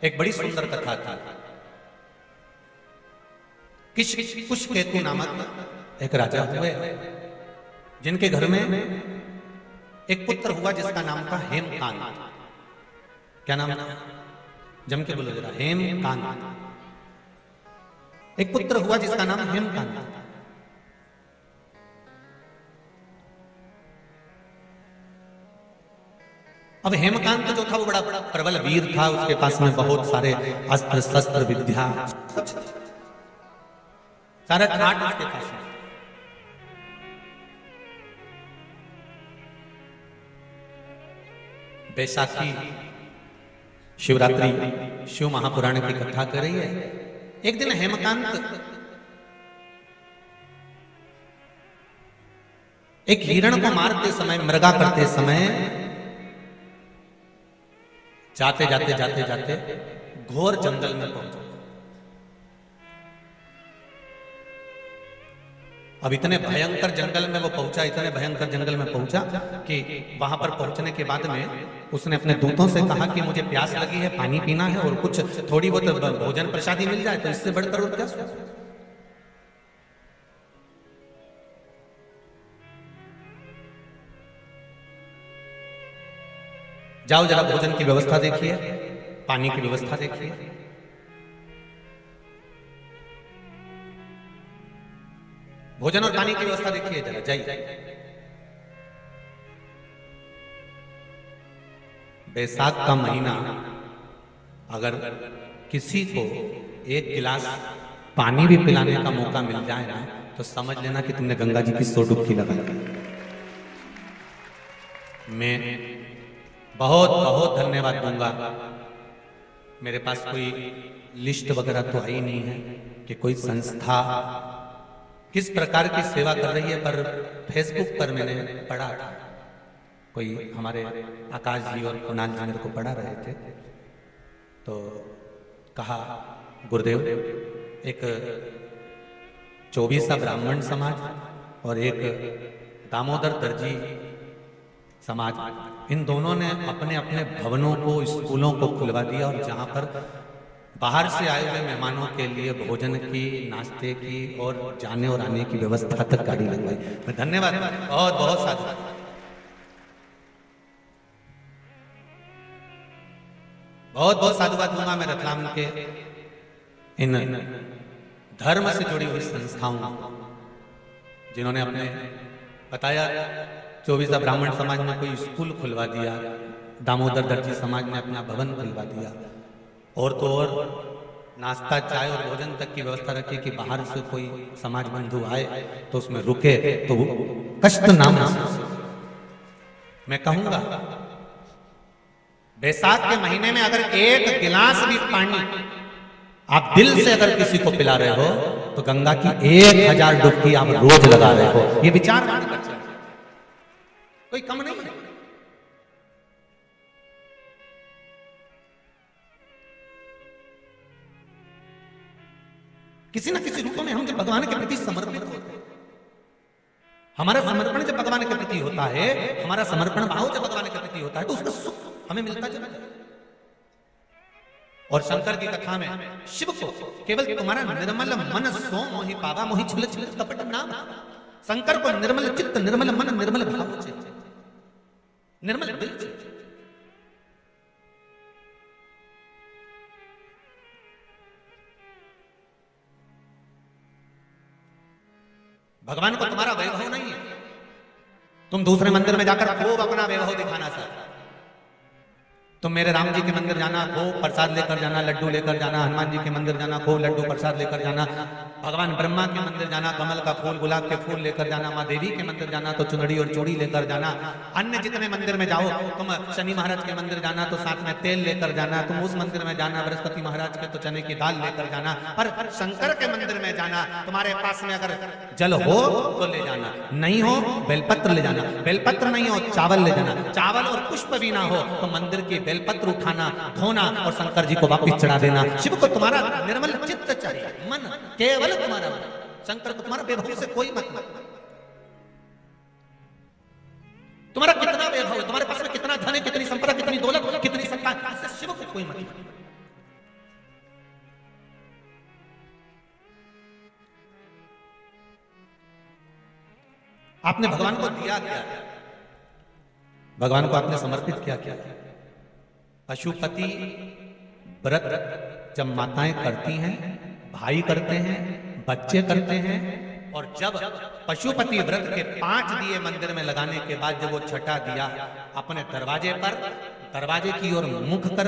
एक बड़ी सुंदर कथा थी। कुश केतु नामक एक राजा हुए, जिनके घर में एक पुत्र हुआ जिसका नाम था हेमकांत। क्या नाम था? जम के बोलो जरा। हेमकांत। एक पुत्र हुआ जिसका नाम हेमकांत। अब हेमकांत जो था वो बड़ा प्रबल वीर था, उसके पास में बहुत सारे अस्त्र शस्त्र विद्या सारा ठाट उसके पास में। बैसाखी शिवरात्रि शिव महापुराण की कथा कर रही है। एक दिन हेमकांत एक हिरण को मारते समय, मृगा करते समय जाते जाते जाते जाते घोर जंगल में पहुंचा। अब इतने भयंकर जंगल में वो पहुंचा, इतने भयंकर जंगल में पहुंचा कि वहां पर पहुंचने के बाद में उसने अपने दूतों से कहा कि मुझे प्यास लगी है, पानी पीना है और कुछ थोड़ी बहुत भोजन प्रसादी मिल जाए तो इससे बढ़कर और क्या। जाओ जरा भोजन की व्यवस्था देखिए, पानी की व्यवस्था देखिए। भोजन और पानी की व्यवस्था देखिए जरा, जाइए। बैसाख का महीना, अगर किसी को एक गिलास पानी भी पिलाने का मौका मिल जाए ना, तो समझ लेना कि तुमने गंगा जी की 100 डुबकी लगाई। मैं बहुत बहुत धन्यवाद दूंगा। मेरे पास कोई लिस्ट वगैरह तो आई नहीं है कि कोई संस्था किस प्रकार की सेवा कर रही है, पर फेसबुक पर मैंने पढ़ा था। कोई हमारे आकाश जी और कुणाल जी मेरे को पढ़ा रहे थे, तो कहा गुरुदेव एक 24 ब्राह्मण समाज और एक दामोदर दर्जी समाज, इन दोनों ने अपने अपने भवनों को, स्कूलों को खुलवा दिया और जहां पर बाहर से आए हुए मेहमानों के लिए भोजन की, नाश्ते की और जाने और आने की व्यवस्था तक गाड़ी लगवाई। मैं धन्यवाद, बहुत बहुत साधुवाद। बहुत बहुत साधुवाद दूंगा मैं रतलाम के इन धर्म से जुड़ी हुई संस्थाओं, जिन्होंने अपने बताया 24 ब्राह्मण समाज ने कोई स्कूल खुलवा दिया, दामोदर दर्जी समाज ने अपना भवन खुलवा दिया, और तो और नाश्ता, चाय और भोजन तक की व्यवस्था रखी कि बाहर से कोई समाज बंधु आए तो उसमें रुके तो वो कष्ट ना महसूस। मैं कहूंगा बैसाख के महीने में अगर एक गिलास भी पानी आप दिल से अगर किसी को पिला रहे हो तो गंगा की 1000 डुबकी आप रोज लगा रहे हो। ये विचार कोई कम नहीं है। किसी ना किसी रूप में हम जब भगवान के प्रति समर्पित होते हैं, हमारा समर्पण जब भगवान के प्रति होता है, हमारा समर्पण भाव जब भगवान के प्रति होता है, तो उसका सुख हमें मिलता चला जाता है। और शंकर की कथा में शिव को केवल तुम्हारा निर्मल मन सो मोहि पावा मोहि छल छल कपट नाम। शंकर को निर्मल चित्त, निर्मल मन, निर्मल भाव चाहिए, निर्मल दिल चाहिए। भगवान को तुम्हारा वैभव नहीं है, तुम दूसरे मंदिर में जाकर खूब अपना वैभव दिखाना चाहते। तुम मेरे राम जी के मंदिर जाना, खूब प्रसाद लेकर जाना, लड्डू लेकर जाना, हनुमान जी के मंदिर जाना, खूब लड्डू प्रसाद लेकर जाना, भगवान ब्रह्मा के मंदिर जाना, कमल का फूल, गुलाब के फूल लेकर जाना, माँ देवी के मंदिर जाना तो चुनरी और चूड़ी लेकर जाना। अन्य जितने मंदिर में जाओ, तुम शनि महाराज के मंदिर जाना तो साथ में तेल लेकर जाना, तुम उस मंदिर में जाना बृहस्पति महाराज के तो चने की दाल लेकर जाना। पर शंकर के मंदिर में जाना, तुम्हारे पास में अगर जल हो तो ले जाना, नहीं हो बेलपत्र ले जाना, बेलपत्र नहीं हो चावल ले जाना, चावल और पुष्प भी ना हो तो मंदिर की बेलपत्र उठाना, धोना और शंकर जी को वापिस चढ़ा देना। शिव को तुम्हारा निर्मल चित्त चाहिए, मन, केवल तुम्हारा मन। शंकर को तुम्हारा वैभव से कोई मतलब, तुम्हारा कितना वैभव है, तुम्हारे पास में कितना धन है, कितनी संपदा, कितनी दौलत, कितनी सत्ता, इससे शिव को कोई मतलब। आपने भगवान को दिया क्या? भगवान को आपने समर्पित किया क्या? पशुपति व्रत जब माताएं करती हैं, भाई करते हैं, बच्चे करते हैं, और जब पशुपति व्रत के 5 दिए मंदिर में लगाने के बाद जब वो छठा दिया अपने दरवाजे की ओर मुख कर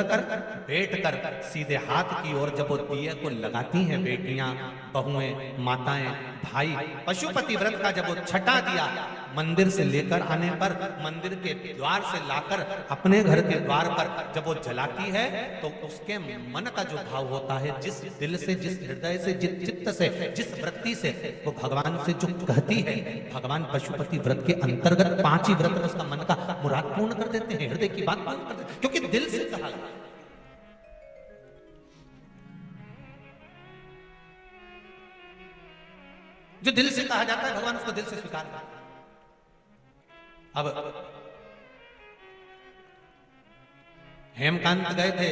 बैठ कर सीधे हाथ की ओर जब वो दिए को लगाती हैं बेटियां, बहुएं, माताएं, भाई, पशुपति व्रत का जब वो छठा दिया मंदिर से लेकर आने पर, मंदिर के द्वार से लाकर अपने घर के द्वार पर जब वो जलाती है, तो उसके मन का जो भाव होता है, जिस दिल से, जिस हृदय से, जिस चित्त से, जिस वृत्ति से वो भगवान से जो कहती है, भगवान पशुपति व्रत के अंतर्गत 5 ही व्रत उसका मन का मुराद पूर्ण कर देते हैं, हृदय की बात पूर्ण कर देते हैं, क्योंकि दिल से कहा। जो दिल से कहा जाता है भगवान उसको दिल से स्वीकार करते हैं। अब हेमकांत गए थे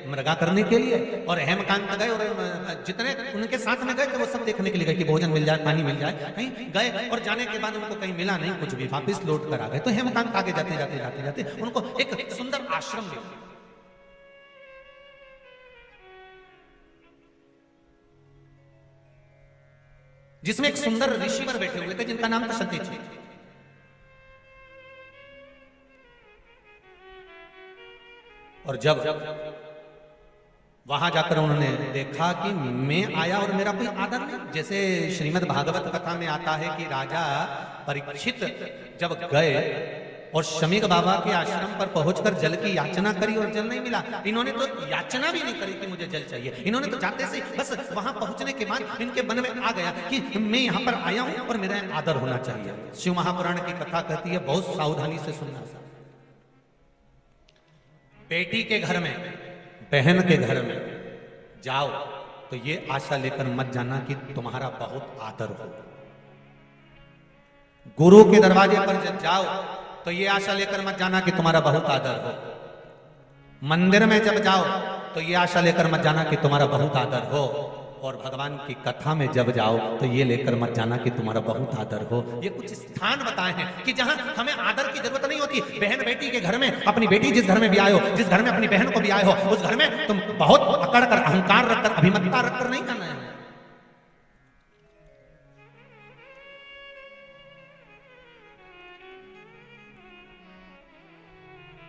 मृगा करने के लिए, और हेमकांत गए और जितने उनके साथ में गए थे वो सब देखने के लिए गए कि भोजन मिल जाए, पानी मिल जाए, कहीं गए, और जाने के बाद उनको कहीं मिला नहीं कुछ भी, वापस लौट कर आ गए। तो हेमकांत आगे जाते उनको एक सुंदर आश्रम मिला, जिसमें एक सुंदर ऋषिवर बैठे हुए थे जिनका नाम था सतीश। और जब वहां जाकर उन्होंने देखा कि मैं आया और मेरा कोई आदर नहीं, जैसे श्रीमद् भागवत कथा में आता है कि राजा परीक्षित जब गए और शमीक बाबा के आश्रम पर पहुंचकर जल की याचना करी और जल नहीं मिला, इन्होंने तो याचना भी नहीं करी कि मुझे जल चाहिए, इन्होंने तो जाते से बस वहां पहुंचने के बाद इनके मन में आ गया कि मैं यहां पर आया हूं और मेरा आदर होना चाहिए। शिव महापुराण की कथा कहती है, बहुत सावधानी से सुनना, बेटी के घर में, बहन के घर में जाओ तो ये आशा लेकर मत जाना कि तुम्हारा बहुत आदर हो। गुरु के दरवाजे पर जब जाओ तो ये आशा लेकर मत जाना कि तुम्हारा बहुत आदर हो। मंदिर में जब जाओ तो ये आशा लेकर मत जाना कि तुम्हारा बहुत आदर हो। और भगवान की कथा में जब जाओ तो ये लेकर मत जाना कि तुम्हारा बहुत आदर हो। ये कुछ स्थान बताए हैं कि जहां हमें आदर की जरूरत नहीं होती। बहन बेटी के घर में, अपनी बेटी जिस घर में भी आए हो, जिस घर में अपनी बहन को भी आए हो, उस घर में तुम बहुत अकड़ कर, अहंकार रखकर, अभिमतता रखकर नहीं करना है।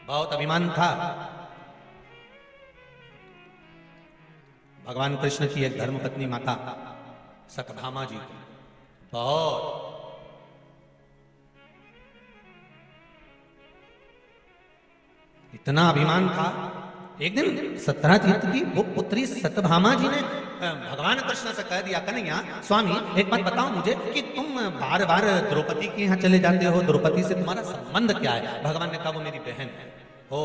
बहुत अभिमान था भगवान कृष्ण की एक धर्मपत्नी माता सत्यभामा जी की, बहुत इतना अभिमान था। एक दिन सत्यजीत की वो पुत्री सत्यभामा जी ने भगवान कृष्ण से कह दिया, कन्हैया स्वामी एक बात बताओ मुझे कि तुम बार बार द्रौपदी के यहाँ चले जाते हो, द्रौपदी से तुम्हारा संबंध क्या है? भगवान ने कहा वो मेरी बहन है। हो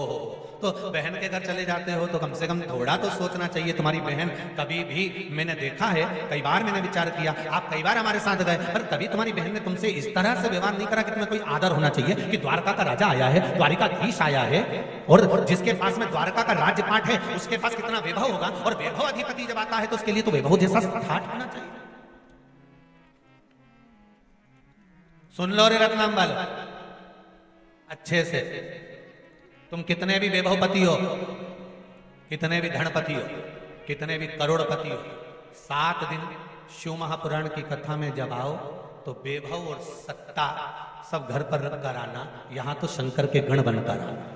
तो बहन के घर चले जाते हो तो कम से कम थोड़ा तो सोचना चाहिए। तुम्हारी बहन कभी भी, मैंने देखा है, कई बार मैंने विचार किया, आप कई बार हमारे साथ गए, पर कभी तुम्हारी बहन ने तुमसे इस तरह से व्यवहार नहीं करा कि तुम्हें कोई आदर होना चाहिए कि द्वारका का राजा आया है, द्वारिकाधीश आया है, और जिसके पास में द्वारका का राज्यपाठ है उसके पास कितना वैभव होगा, और वैभव अधिपति जब आता है तो उसके लिए तो वैभव जैसा ठाठ होना चाहिए। सुन लो रे रत्नाम वालों अच्छे से, तुम कितने भी वैभवपति हो, कितने भी धनपति हो, कितने भी करोड़पति हो, 7 दिन शिव महापुराण की कथा में जब आओ तो वैभव और सत्ता सब घर पर रख कर आना, यहां तो शंकर के गण बनकर आना।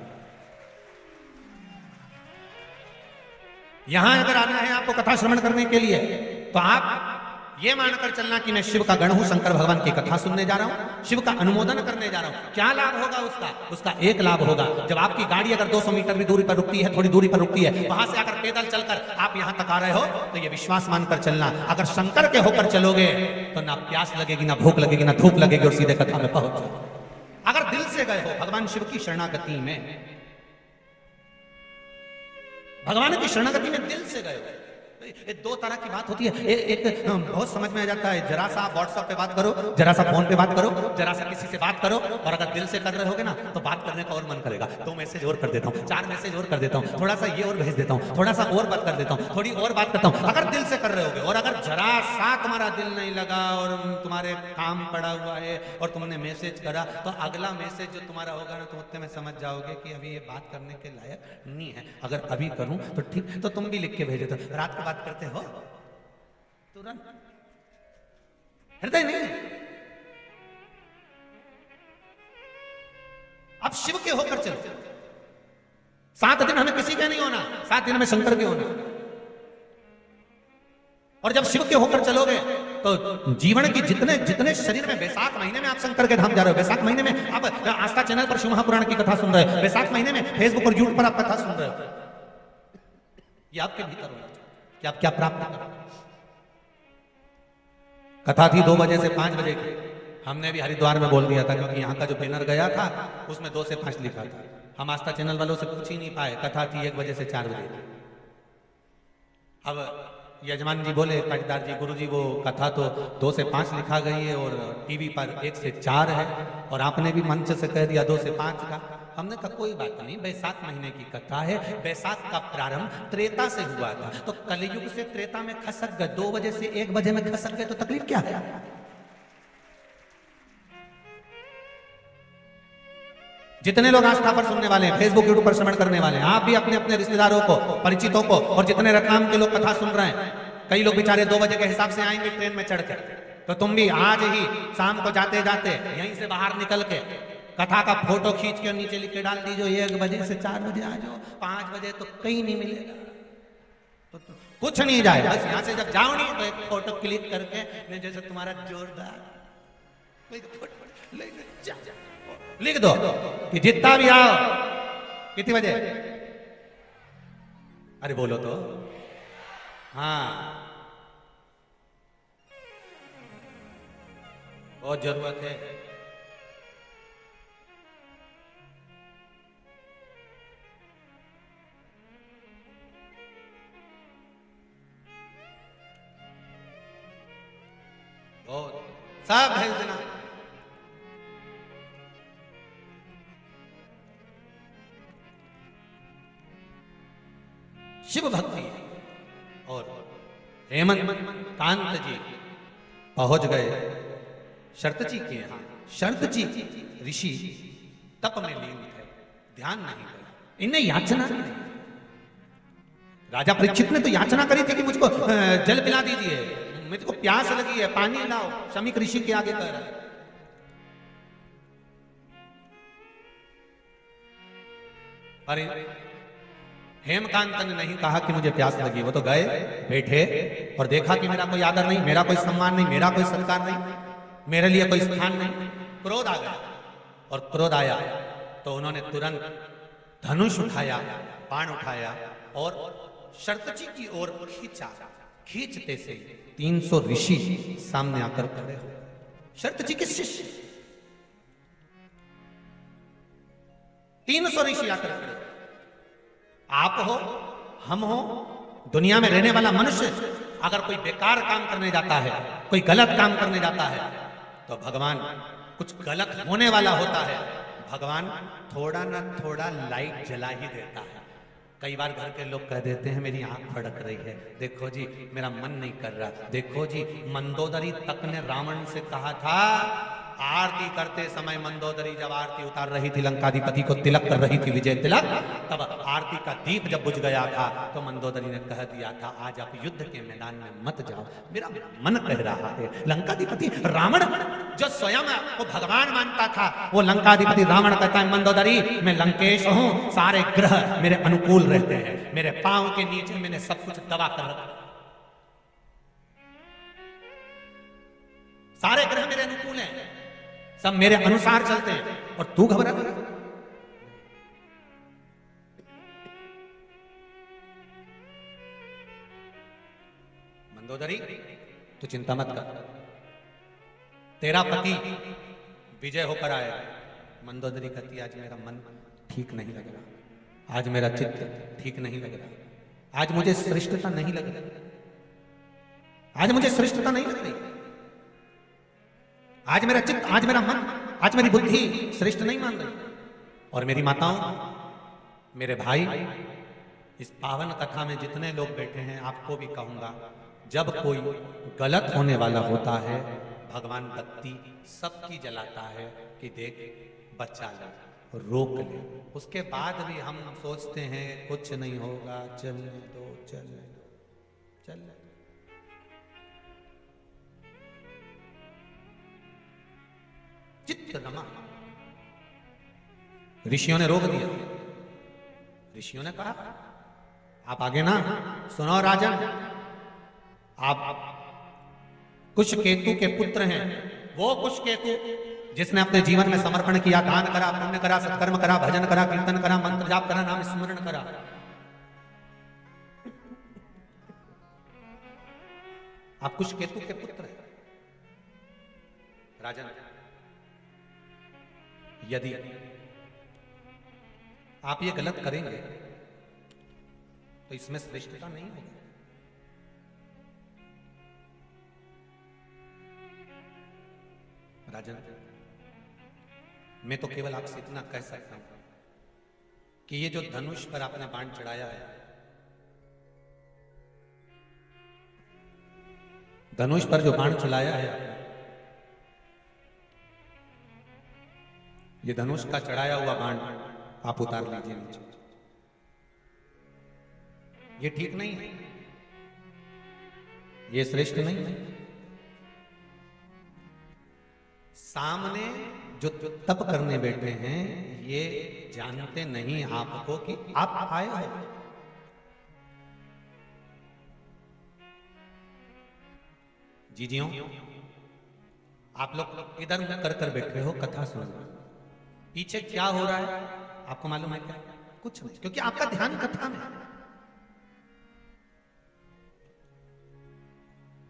यहां अगर आना है आपको कथा श्रवण करने के लिए तो आप ये मानकर चलना कि मैं शिव का गण हूं, शंकर भगवान की कथा सुनने जा रहा हूं, शिव का अनुमोदन करने जा रहा हूं। क्या लाभ होगा उसका? उसका एक लाभ होगा, जब आपकी गाड़ी अगर 200 मीटर भी दूरी पर रुकती है, थोड़ी दूरी पर रुकती है, वहां से अगर पैदल चलकर आप यहां तक आ रहे हो तो ये विश्वास मानकर चलना, अगर शंकर के होकर चलोगे तो ना प्यास लगेगी, ना भूख लगेगी, ना धूप लगेगी, और सीधे कथा में पहुंच जाओगे। अगर दिल से गए हो भगवान शिव की शरणागति में, भगवान की शरणागति में दिल से गए हो, ये दो तरह की बात होती है। एक बहुत समझ में आ जाता है, जरा सा व्हाट्सएप पे बात करो, जरा सा फोन पे बात करो, जरा सा किसी से बात करो, और अगर दिल से कर रहे होगे ना तो बात करने का और मन करेगा। 2 मैसेज और कर देता हूँ, 4 मैसेज और कर देता हूँ, थोड़ा सा ये और भेज देता हूँ, थोड़ा सा और बात कर देता हूँ, थोड़ी और बात करता हूँ, अगर दिल से कर रहे होगे। और अगर जरा सा तुम्हारा दिल नहीं लगा और तुम्हारे काम पड़ा हुआ है और तुमने मैसेज करा, तो अगला मैसेज जो तुम्हारा होगा ना तो उतने में समझ जाओगे कि अभी ये बात करने के लायक नहीं है। अगर अभी करूं तो ठीक, तो तुम भी लिख के भेजो। तो रात को बात करते हो तुरंत, हृदय नहीं। अब शिव के होकर चलो। 7 दिन हमें किसी के नहीं होना, 7 दिन हमें शंकर के होना। और जब शिव के होकर चलोगे तो जीवन की जितने जितने शरीर में, बैसाख महीने में आप शंकर के धाम जा रहे हो, बैसाख महीने में आप आस्था चैनल पर शिव महापुराण की कथा सुन रहे हो, बैसाख महीने में फेसबुक और यूट्यूब पर आप कथा सुन रहे हो। ये आपके भीतर होना चाहिए कि आप क्या प्राप्त करें। कथा थी 2 बजे से 5 बजे की। हमने भी हरिद्वार में बोल दिया था, क्योंकि यहाँ का जो बैनर गया था उसमें 2 से 5 लिखा था। हम आस्था चैनल वालों से पूछ ही नहीं पाए। कथा थी 1 बजे से 4 बजे। अब यजमान जी बोले, पाटीदार जी, गुरु जी, वो कथा तो 2 से 5 लिखा गई है और टीवी पर 1 से 4 है, और आपने भी मंच से कह दिया 2 से 5 का। हमने कहा कोई बात नहीं, बैसाख महीने की कथा है। बैसाख का प्रारंभ त्रेता से हुआ था, तो कलयुग से त्रेता में खसक गए। 2 बजे से 1 बजे में खसक गए तो तकलीफ क्या है? जितने लोग आस्था पर सुनने वाले हैं, फेसबुक यूट्यूब पर श्रवण करने वाले हैं, आप भी अपने अपने रिश्तेदारों को, परिचितों को, और जितने रतलाम के लोग कथा सुन रहे हैं, कई लोग बेचारे 2 बजे के हिसाब से आएंगे ट्रेन में चढ़ के, तो तुम भी आज ही शाम को जाते जाते यहीं से बाहर निकल के कथा का फोटो खींच के नीचे लिख के डाल दीजिए 1 बजे से 4 बजे आ जाओ, 5 बजे तो कहीं नहीं मिलेगा, तो कुछ नहीं जाए। बस यहाँ से जब जाओ नहीं तो एक फोटो क्लिक करके, जैसे तुम्हारा जोरदार लिख दो कि जितना भी आओ, कितने बजे, अरे बोलो तो, हाँ बहुत जरूरत है। बहुत सब भेज देना। शिव भक्ति। और हेमंत कांत जी पहुंच गए शरत जी के यहाँ। शरत जी ऋषि तप में लीन थे, ध्यान नहीं गया, इन्हें याचना नहीं। राजा परीक्षित ने तो याचना करी थी कि मुझको जल पिला दीजिए, मुझको प्यास लगी है, पानी लाओ। शमीक ऋषि के आगे कह रहा है। अरे हेमकांत ने नहीं कहा कि मुझे प्यास लगी। वो तो गए, बैठे और देखा कि मेरा कोई आदर नहीं, मेरा कोई सम्मान नहीं, मेरा कोई सत्कार नहीं, मेरे लिए कोई स्थान नहीं। क्रोध आ गया, और क्रोध आया तो उन्होंने तुरंत धनुष उठाया, बाण उठाया और शरत जी की ओर खींचा। खींचते से 300 ऋषि सामने आकर खड़े हो। शरत जी के शिष्य 300 ऋषि आकर खड़े। आप हो, हम हो, दुनिया में रहने वाला मनुष्य अगर कोई बेकार काम करने जाता है, कोई गलत काम करने जाता है, तो भगवान कुछ गलत होने वाला होता है, भगवान थोड़ा ना थोड़ा लाइट जला ही देता है। कई बार घर के लोग कह देते हैं मेरी आंख फड़क रही है, देखो जी मेरा मन नहीं कर रहा, देखो जी मंदोदरी तक ने रावण से कहा था, आरती करते समय मंदोदरी जब आरती उतार रही थी, लंकाधिपति को तिलक कर रही थी विजय तिलक, तब आरती का दीप जब बुझ गया था तो मंदोदरी ने कह दिया था आज आप युद्ध के मैदान में मत जाओ, मेरा मन कह रहा है। लंकाधिपति रावण जो स्वयं को भगवान मानता था, वो लंकाधिपति रावण कहता है मंदोदरी मैं लंकेश हूं, सारे ग्रह मेरे अनुकूल रहते हैं, मेरे पांव के नीचे मैंने सब कुछ दबा कर रखा, सारे ग्रह मेरे अनुकूल हैं, सब मेरे अनुसार चलते हैं, और तू घबरा गया। मंदोदरी तू चिंता मत कर, तेरा पति विजय होकर आएगा। मंदोदरी कहती आज मेरा मन ठीक नहीं लग रहा, आज मेरा चित्त ठीक नहीं लग रहा, आज मुझे श्रेष्ठता नहीं लग रही, आज मुझे श्रेष्ठता नहीं लग रही। आज मेरा चित्त, आज मेरा मन, आज मेरी बुद्धि श्रेष्ठ नहीं मान रही। और मेरी माताओं, मेरे भाई, इस पावन कथा में जितने लोग बैठे हैं, आपको भी कहूंगा, जब कोई गलत होने वाला होता है, भगवान बत्ती सबकी जलाता है कि देख बच्चा ले, रोक ले। उसके बाद भी हम सोचते हैं कुछ नहीं होगा, चलने दो, चलने दो, चलने दो। चित्त रमा। ऋषियों ने रोक दिया। ऋषियों ने कहा आप आगे ना सुनो राजन, आप कुश केतु के पुत्र हैं। वो कुश केतु जिसने अपने जीवन में समर्पण किया, दान करा, पुण्य करा, सत्कर्म करा, भजन करा, कीर्तन करा, मंत्र जाप करा, नाम स्मरण करा। आप कुश केतु के पुत्र हैं। राजन, यदि आप ये गलत करेंगे तो इसमें श्रेष्ठता नहीं होगी। राजन, मैं तो केवल आपसे इतना कह सकता हूं कि ये जो धनुष पर आपने बाण चढ़ाया है, धनुष पर जो बाण चलाया है आपने, ये धनुष का चढ़ाया हुआ बाण आप उतार लीजिए नीचे। ये ठीक नहीं है, ये श्रेष्ठ नहीं है। सामने जो तप करने बैठे हैं, ये जानते नहीं आपको कि आप आए हो। जीजियों, आप लोग इधर कर बैठे हो, कथा सुन रहे हो। पीछे क्या हो रहा है आपको मालूम है क्या? कुछ नहीं, क्योंकि आपका ध्यान कथा में।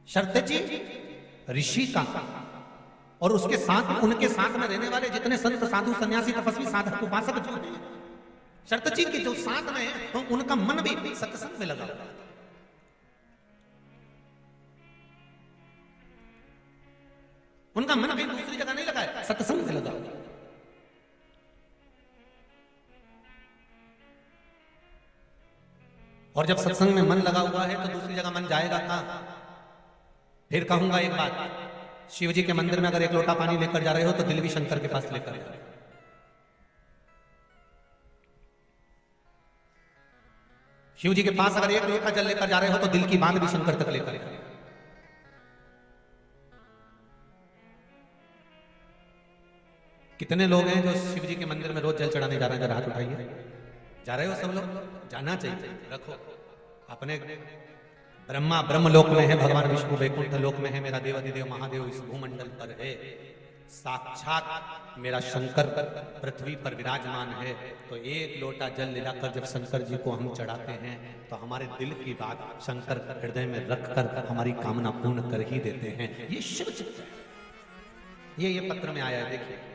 शर्तेजी ऋषि का और उसके साथ, उनके साथ में रहने वाले जितने संत, साधु, सन्यासी, तपस्वी, साधक, उपासक जो हैं, शर्तजी के जो साथ में है, तो उनका मन भी सत्संग में लगा हुआ है। उनका मन भी दूसरी जगह नहीं लगा है, सत्संग में लगा हुआ है। और जब सत्संग में मन लगा हुआ है तो दूसरी जगह मन जाएगा कहां? फिर कहूंगा एक बात, शिव जी के मंदिर में अगर एक लोटा पानी लेकर जा रहे हो तो दिल भी शंकर के पास लेकर जा रहे हो। शिव जी के पास अगर एक लोटा जल लेकर जा रहे हो तो दिल की बात भी शंकर तक लेकर जा रहे हो। कितने लोग हैं जो शिव जी के मंदिर में रोज जल चढ़ाने जा रहे हैं? जरा हाथ उठाइए। जा रहे हो सब लोग? जाना चाहिए। रखो अपने ब्रह्मा ब्रह्मलोक में है, भगवान विष्णु वैकुंठ लोक में है, मेरा देवाधिदेव महादेव इस भूमंडल पर है, साक्षात मेरा शंकर पृथ्वी पर विराजमान है। तो एक लोटा जल ले जाकर जब शंकर जी को हम चढ़ाते हैं तो हमारे दिल की बात शंकर हृदय में रखकर हमारी कामना पूर्ण कर ही देते हैं। ये शिव चित्त है। ये पत्र में आया है, देखिए।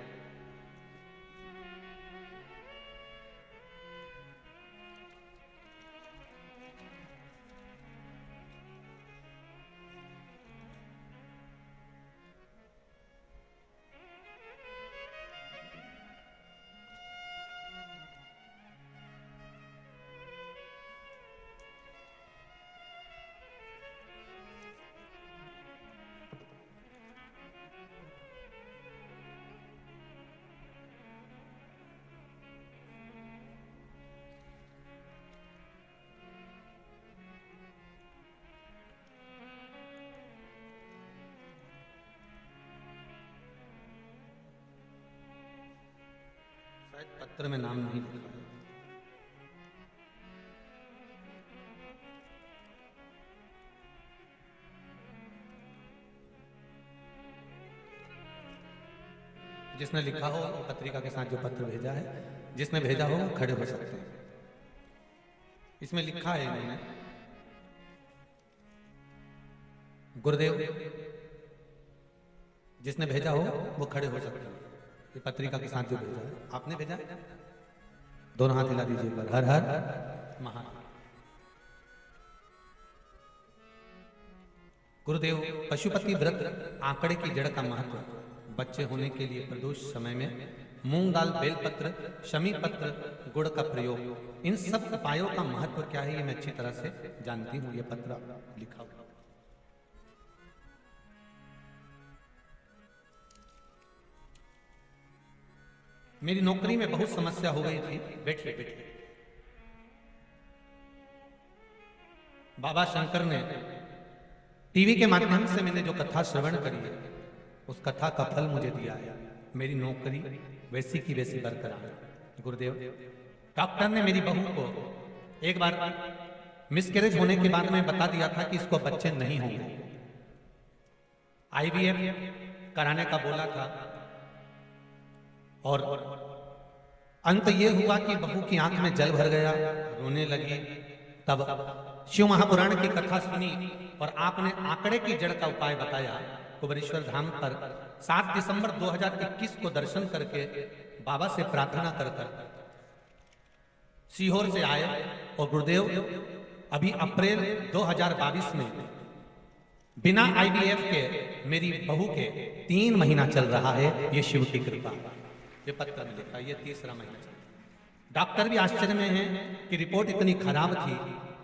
पत्र में नाम नहीं लिखा है। जिसने लिखा हो, पत्रिका के साथ जो पत्र भेजा है, जिसने भेजा हो खड़े हो सकते हैं। इसमें लिखा है इन्होंने, गुरुदेव, जिसने भेजा हो वो खड़े हो सकते हैं। ये पत्रिका के साथ जो भेजा है, आपने भेजा है? दोनों हाथ हिला दीजिए पर। हर हर महादेव। गुरुदेव, पशुपति व्रत आंकड़े की जड़ का महत्व, बच्चे होने के लिए प्रदोष समय में मूंग दाल, बेलपत्र, शमी पत्र, गुड़ का प्रयोग, इन सब उपायों का महत्व क्या है ये मैं अच्छी तरह से जानती हूं। ये पत्र लिखा हुआ। मेरी नौकरी में बहुत समस्या हो गई थी। बैठिए बैठिए। बाबा शंकर ने टीवी के माध्यम से मैंने जो कथा श्रवण करी है, उस कथा का फल मुझे दिया है। मेरी नौकरी वैसी की वैसी बरकरार है। गुरुदेव, डॉक्टर ने मेरी बहू को एक बार मिसकैरेज होने के बाद में बता दिया था कि इसको बच्चे नहीं होंगे। आईवीएफ कराने का बोला था और अंत ये हुआ कि बहू की आंख में जल भर गया, रोने लगी। तब शिव महापुराण की कथा सुनी और आपने आंकड़े की जड़ का उपाय बताया। कुबेरेश्वर धाम पर 7 दिसंबर 2021 को दर्शन करके बाबा से प्रार्थना कर सीहोर से आए और गुरुदेव अभी अप्रैल 2022 में बिना आईवीएफ के मेरी बहू के 3 महीना चल रहा है। ये शिव की कृपा। ये पत्र में लिखा, ये 3रा महीना चल रहा। डॉक्टर भी आश्चर्य में हैं कि रिपोर्ट इतनी खराब थी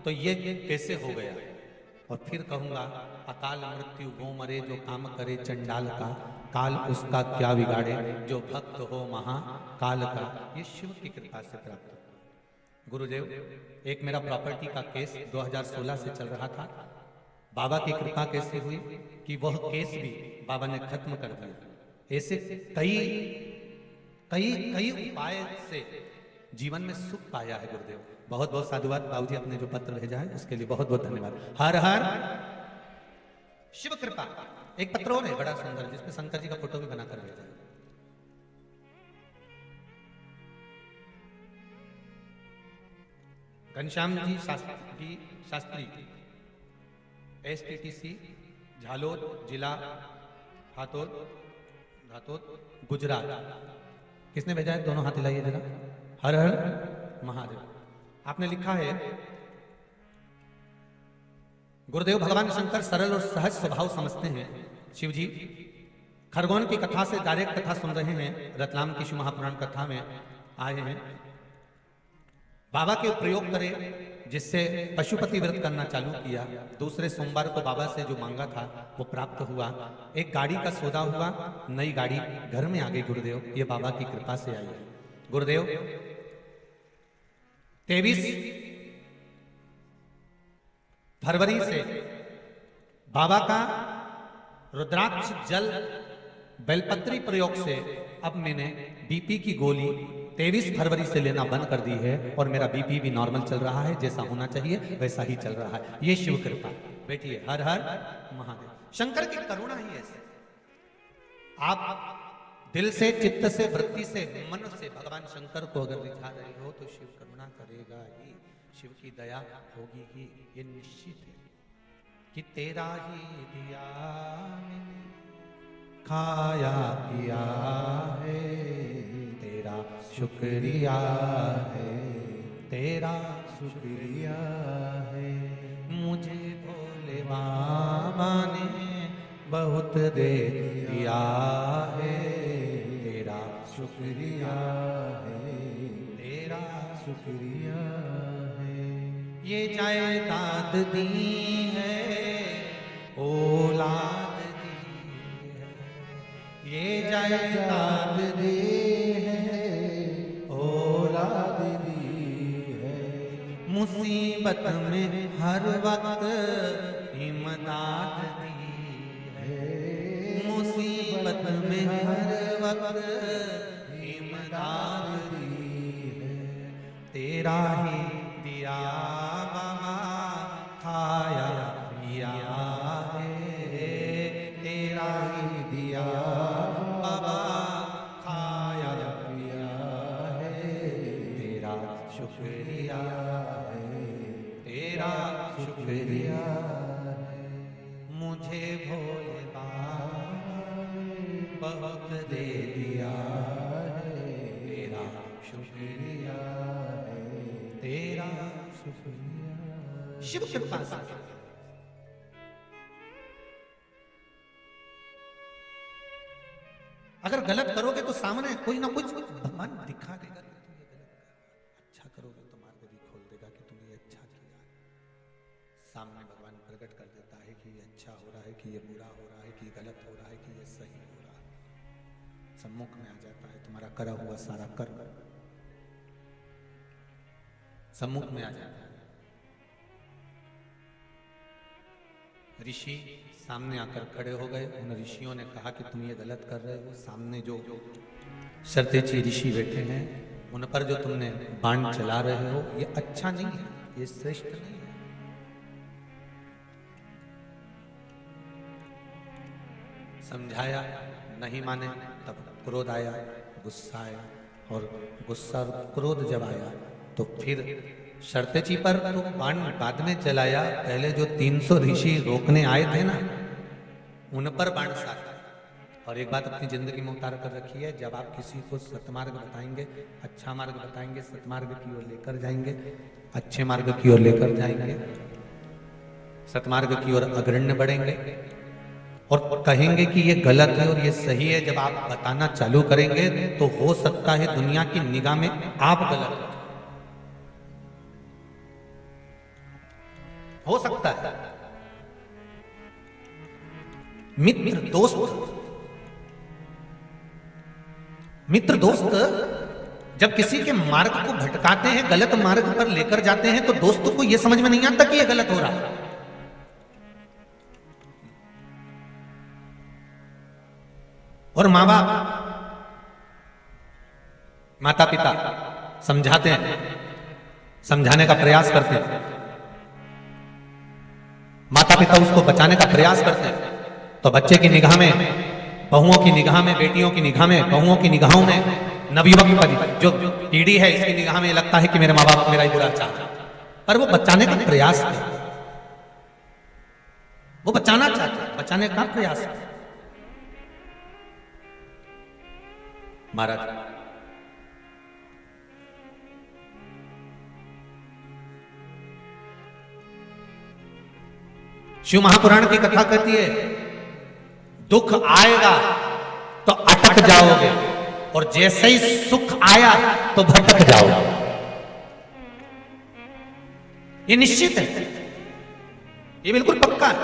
तो ये कैसे हो गया। और फिर कहूंगा, अकाल मृत्यु वो मरे जो काम करे चंडाल का, काल उसका क्या बिगाड़े जो भक्त हो महाकाल का। ये शिव की कृपा से प्राप्त हो। गुरुदेव, एक मेरा प्रॉपर्टी का केस 2016 से चल रहा था। बाबा की कृपा कैसे हुई कि वह केस भी बाबा ने खत्म कर दिया। ऐसे कई कई कई उपाय से जीवन में सुख पाया है। गुरुदेव, बहुत बहुत साधुवाद। बाबूजी आपने जो पत्र भेजा है उसके लिए बहुत बहुत धन्यवाद। हर हर शिव कृपा। एक पत्र और है बड़ा सुंदर, जिसमें शंकर जी का फोटो भी बनाकर भेजा है। घनश्याम जी शास्त्री, STTC झालोद जिला, हाथोद गुजरात। किसने भेजा है? दोनों हाथ हिलाइए जरा। हर हर महादेव। आपने लिखा है, गुरुदेव भगवान शंकर सरल और सहज स्वभाव समझते हैं। शिव जी खरगोन की कथा से डायरेक्ट कथा सुन रहे हैं। रतलाम की शिव महापुराण कथा में आए हैं। बाबा के प्रयोग करें जिससे पशुपति व्रत करना चालू किया। दूसरे सोमवार को बाबा से जो मांगा था वो प्राप्त हुआ। एक गाड़ी का सौदा हुआ, नई गाड़ी घर में आ गई। गुरुदेव, ये बाबा की कृपा से आई है। गुरुदेव, 23 फरवरी से बाबा का रुद्राक्ष जल बेलपत्री प्रयोग से अब मैंने बीपी की गोली 23 फरवरी से लेना बंद कर दी है और मेरा बीपी भी नॉर्मल चल रहा है। जैसा होना चाहिए वैसा ही चल रहा है। ये शिव कृपा। बैठिए। हर हर महादेव। शंकर की करुणा ही ऐसे। आप दिल से, चित्त से, वृत्ति से, मन से भगवान शंकर को अगर रिझा रहे हो तो शिव करुणा करेगा ही, शिव की दया होगी ही। ये निश्चित है कि तेरा ही दिया मैंने खाया पिया है, तेरा शुक्रिया है, तेरा शुक्रिया है। मुझे भोले बाबा ने बहुत दे दिया है, तेरा शुक्रिया है, तेरा शुक्रिया है। ये जायदाद दी है, औलाद दी है, ये जायदाद दी है, औलाद दी है। मुसीबत में हर वक्त इमदाद दी है, मुसीबत में हर वक्त इमदाद दी है। तेरा ही दिया बाबा खाया पिया है, तेरा ही दिया बाबा खाया पिया है, तेरा शुक्रिया है, तेरा शुक्रिया है। मुझे भोले बाबा ने बहुत दे दिया है, तेरा शुक्रिया है, तेरा शुक्रिया। शिव कृपा से अगर गलत करोगे तो सामने कोई ना कुछ भगवान दिखा देगा कि तुम ये गलत कर, अच्छा करोगे तो मार्ग भी खोल देगा कि तुमने ये अच्छा किया। सामने भगवान प्रकट कर देता है कि ये अच्छा हो रहा है, कि ये बुरा हो रहा है, कि ये गलत हो रहा है, कि ये सही हो रहा है। सम्मुख में आ जाता है तुम्हारा करा हुआ सारा कर्म, सम्मुख में आ जाता है। ऋषि सामने आकर खड़े हो गए। उन ऋषियों ने कहा कि तुम ये गलत कर रहे हो। सामने जो शरतेची ऋषि बैठे हैं उन पर जो तुमने बाण चला रहे हो ये अच्छा नहीं है, ये श्रेष्ठ नहीं है। समझाया, नहीं माने, तब क्रोध आया, गुस्सा आया, और गुस्सा और क्रोध जब आया तो फिर शरतेची पर तो बाण बाद में चलाया। पहले जो 300 ऋषि रोकने आए थे ना, उन पर बाण साधा। और एक बात अपनी जिंदगी में उतार कर रखी है, जब आप किसी को सतमार्ग बताएंगे, अच्छा मार्ग बताएंगे, सतमार्ग की ओर लेकर जाएंगे, अच्छे मार्ग की ओर लेकर जाएंगे, सतमार्ग की ओर अग्रण्य बढ़ेंगे और कहेंगे कि ये गलत है और ये सही है, जब आप बताना चालू करेंगे तो हो सकता है दुनिया की निगाह में आप गलत हो सकता है। मित्र दोस्त जब किसी के मार्ग को भटकाते हैं, गलत मार्ग पर लेकर जाते हैं, तो दोस्तों को यह समझ में नहीं आता कि यह गलत हो रहा है। और मां बाप, माता पिता समझाते हैं, समझाने का प्रयास करते हैं, माता पिता उसको बचाने का प्रयास करते हैं, तो बच्चे की निगाह में, बहुओं की निगाह में, बेटियों की निगाह में, बहुओं की निगाहों में, नवयुवक जो पीढ़ी है इसकी निगाह में लगता है कि मेरे माँ बाप मेरा ही बुरा चाहते हैं, पर वो बचाने का प्रयास करते, वो बचाना चाहते हैं, बचाने का प्रयास करते। महाराज शिव महापुराण की कथा कहती है, दुख आएगा तो अटक जाओगे और जैसे ही सुख आया तो भटक जाओगे। ये निश्चित है, ये बिल्कुल पक्का है।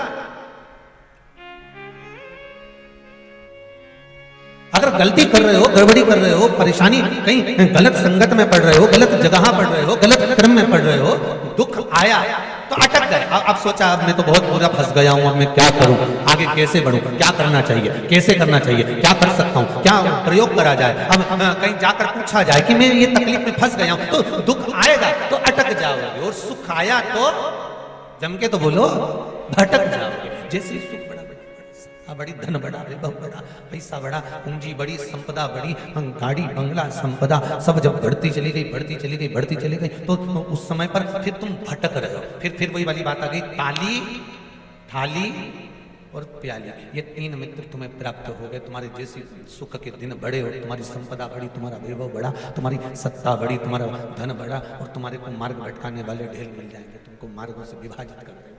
अगर गलती कर रहे हो, गड़बड़ी कर रहे हो, परेशानी, कहीं गलत संगत में पड़ रहे हो, गलत जगह पड़ रहे हो, गलत क्रम में पड़ रहे हो, दुख आया तो अटक गए। अब सोचा अब मैं तो बहुत बुरा फंस गया हूं, अब मैं क्या करूं, आगे कैसे बढ़ूं, क्या करना चाहिए, कैसे करना चाहिए, क्या कर सकता हूं, क्या प्रयोग करा जाए। अब कहीं जाकर पूछा जाए कि मैं ये तकलीफ में फंस गया हूं, तो दुख आएगा तो अटक जाओगे, और सुख आया तो जम के तो बोलो भटक जाओगे। जैसे सुख बड़ी, धन बड़ा, वैभव बड़ा, पैसा बड़ा, पूंजी बड़ी, संपदा बड़ी, गाड़ी बंगला संपदा सब जब बढ़ती चली गई, बढ़ती चली गई, बढ़ती चली गई, तो उस समय पर फिर तुम भटक रहे हो। फिर वही वाली बात आ गई, ताली, थाली और प्याली, ये 3 मित्र तुम्हें प्राप्त हो गए। तुम्हारे जैसे सुख के दिन बड़े हो, तुम्हारी संपदा बड़ी, तुम्हारा वैभव बड़ा, तुम्हारी सत्ता बड़ी, तुम्हारा धन बड़ा, और तुम्हारे को मार्ग भटकाने वाले ढेर मिल जाएंगे, तुमको मार्गों से विभाजित कर देंगे,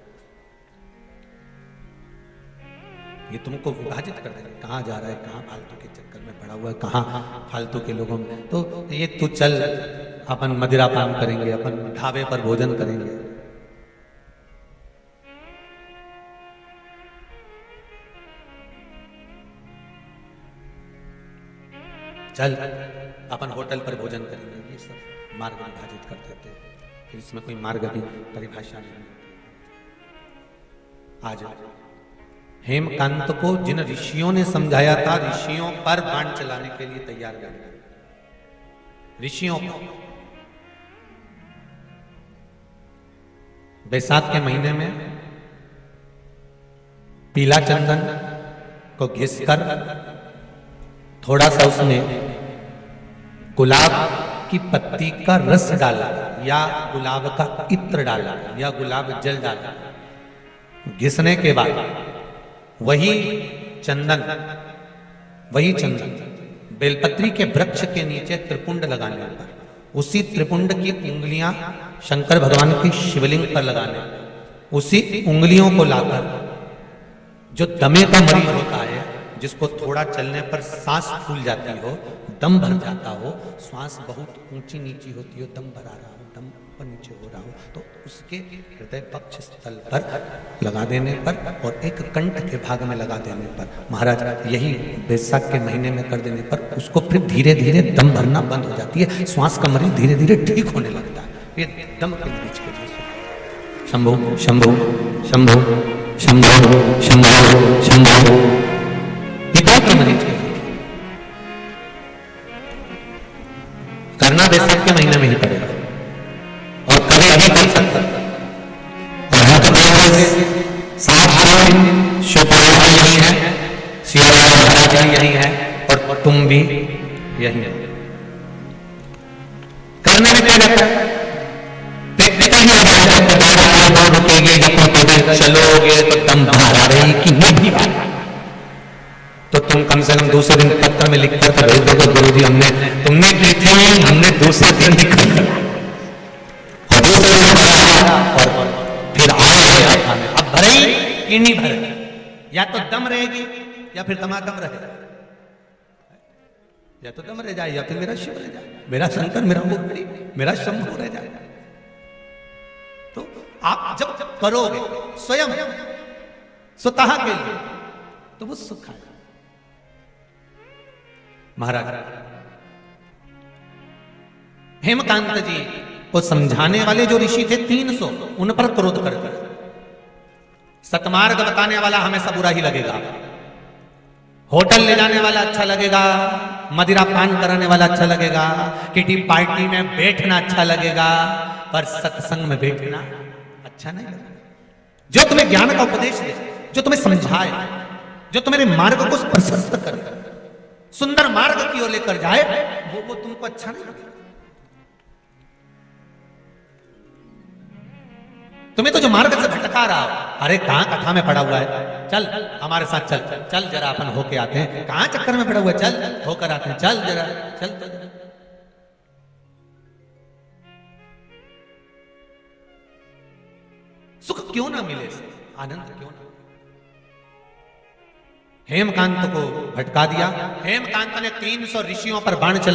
ये तुमको विभाजित कर देंगे। कहाँ जा रहा है, कहाँ फालतू के चक्कर में पड़ा हुआ है, कहाँ फालतू के लोगों में, तो ये तू चल, अपन मदिरा पान करेंगे, अपन ढाबे पर भोजन करेंगे। चल अपन होटल पर भोजन करेंगे, ये सब मार्ग विभाजित कर देते हैं। फिर इसमें कोई मार्ग की परिभाषा नहीं होती। आज हेमकांत को जिन ऋषियों ने समझाया था, ऋषियों पर बाण चलाने के लिए तैयार कर गए। ऋषियों को बैसाख के महीने में पीला चंदन को घिसकर थोड़ा सा उसमें गुलाब की पत्ती का रस डाला या गुलाब का इत्र डाला या गुलाब जल डाला। घिसने के बाद वही चंदन बेलपत्री के वृक्ष के नीचे त्रिपुंड लगाने पर, उसी त्रिपुंड की उंगलियां शंकर भगवान की शिवलिंग पर लगाने, उसी उंगलियों को लाकर जो दमे का मरीज होता है जिसको थोड़ा चलने पर सांस फूल जाती हो, दम भर जाता हो, श्वास बहुत ऊंची नीची होती हो, दम भरा रहा हो, दम ऊपर नीचे हो रहा हो, तो उसके हृदय पक्ष स्थल पर लगा देने पर और एक कंठ के भाग में लगा देने पर, महाराज यही बैसाख के महीने में कर देने पर उसको फिर धीरे धीरे दम भरना बंद हो जाती है, श्वास का मरीज धीरे धीरे ठीक होने लगता है। ये दम के मरीज के लिए शंभो शंभो शंभो शंभो शंभो शंभो, ये दम के मरीज के लिए करना बैसाख के महीने में ही पड़ेगा और कभी अभी कर सकता यही है, यही है और तुम भी यही है। करने में क्या रहता है, रुकेगी जब चलोगे तो दम भारा रही कि नहीं भारा, तो तुम कम से कम दूसरे दिन पत्र में लिख कर भेज दोगे, गुरु जी तुमने की थी, हमने दूसरे दिन लिख कर और फिर आए अब भरे कि नहीं भरे, या तो दम रहेगी या फिर दमादम रहेगा, या तो दम रह जाए या फिर मेरा शिव रह जाए, मेरा शंकर, मेरा मुक्ति, मेरा शंभु रह जाए। तो आप जब करोगे स्वयं स्वतः के लिए तो वो सुख आएगा। महाराज हेमकांत जी को समझाने वाले जो ऋषि थे 300, उन पर क्रोध करते, सतमार्ग बताने वाला हमेशा बुरा ही लगेगा, होटल ले जाने वाला अच्छा लगेगा, मदिरा पान कराने वाला अच्छा लगेगा, किटी पार्टी में बैठना अच्छा लगेगा, पर सत्संग में बैठना अच्छा नहीं लगेगा। जो तुम्हें ज्ञान का उपदेश दे, जो तुम्हें समझाए, जो तुम्हारे मार्ग को प्रशस्त करे, सुंदर मार्ग की ओर लेकर जाए, वो तुमको अच्छा नहीं लगेगा। तुम्हें तो जो मार्ग से भटका रहा हो, अरे कहां कथा में पड़ा हुआ है, चल हमारे साथ चल, चल जरा अपन होके आते हैं, कहां चक्कर में पड़ा हुआ है, चल होकर आते हैं, चल जरा चल तो जरा। सुख क्यों ना मिले, आनंद क्यों ना। हेमकांत को भटका दिया, हेमकांत ने 300 ऋषियों पर बाण चला